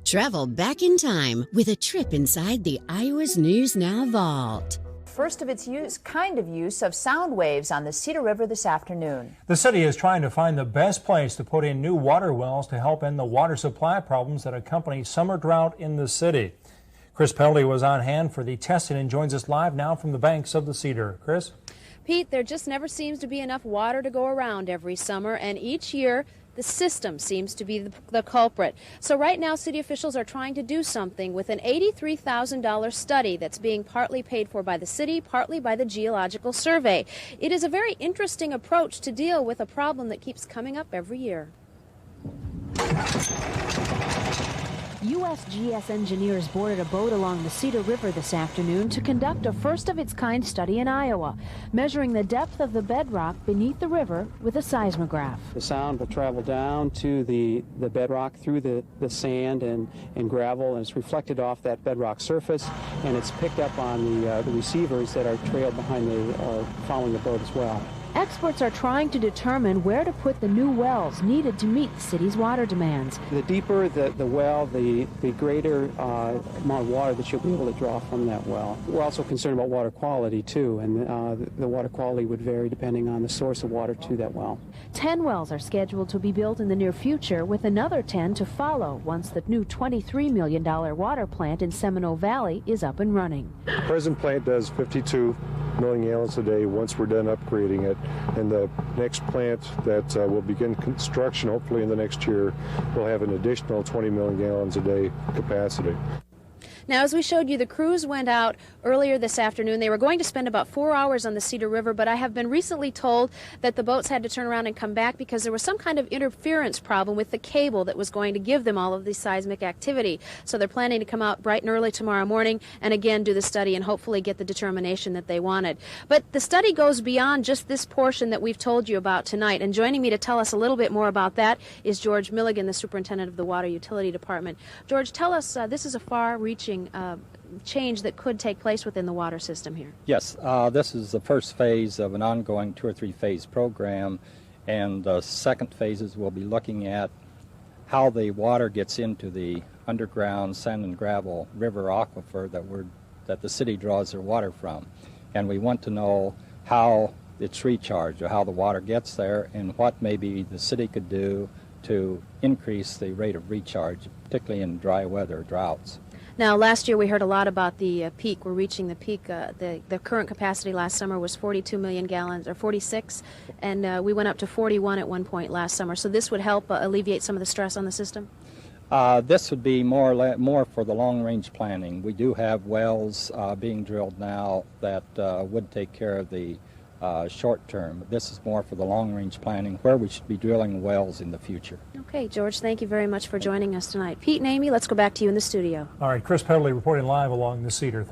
Travel back in time with a trip inside the Iowa's News Now vault. First of its kind of use of sound waves on the Cedar River this afternoon. The city is trying to find the best place to put in new water wells to help end the water supply problems that accompany summer drought in the city. Chris Pelty was on hand for the testing and joins us live now from the banks of the Cedar. Chris? Pete, there just never seems to be enough water to go around every summer, and each year the system seems to be the culprit. So right now city officials are trying to do something with an $83,000 study that's being partly paid for by the city, partly by the Geological Survey. It is a very interesting approach to deal with a problem that keeps coming up every year. USGS engineers boarded a boat along the Cedar River this afternoon to conduct a first-of-its-kind study in Iowa, measuring the depth of the bedrock beneath the river with a seismograph. The sound will travel down to the bedrock through the sand and gravel, and it's reflected off that bedrock surface, and it's picked up on the receivers that are trailed behind following the boat as well. Experts are trying to determine where to put the new wells needed to meet the city's water demands. The deeper the well, the greater amount of water that you'll be able to draw from that well. We're also concerned about water quality, too, and the water quality would vary depending on the source of water to that well. 10 wells are scheduled to be built in the near future, with another 10 to follow once the new $23 million water plant in Seminole Valley is up and running. The present plant does 52 million gallons a day once we're done upgrading it, and the next plant that will begin construction hopefully in the next year will have an additional 20 million gallons a day capacity. Now, as we showed you, the crews went out earlier this afternoon. They were going to spend about 4 hours on the Cedar River, but I have been recently told that the boats had to turn around and come back because there was some kind of interference problem with the cable that was going to give them all of this seismic activity. So they're planning to come out bright and early tomorrow morning and again do the study and hopefully get the determination that they wanted. But the study goes beyond just this portion that we've told you about tonight. And joining me to tell us a little bit more about that is George Milligan, the superintendent of the Water Utility Department. George, tell us, this is a far-reaching change that could take place within the water system here. Yes, this is the first phase of an ongoing 2 or 3 phase program, and the second phases will be looking at how the water gets into the underground sand and gravel river aquifer that the city draws their water from. And we want to know how it's recharged, or how the water gets there, and what maybe the city could do to increase the rate of recharge, particularly in dry weather droughts. Now, last year we heard a lot about the peak. We're reaching the peak. The current capacity last summer was 42 million gallons, or 46, and we went up to 41 at one point last summer. So this would help alleviate some of the stress on the system? This would be more for the long-range planning. We do have wells being drilled now that would take care of the short term. This is more for the long-range planning, where we should be drilling wells in the future. Okay, George, thank you very much for joining us tonight. Pete and Amy, let's go back to you in the studio. All right, Chris Pelty reporting live along the Cedar.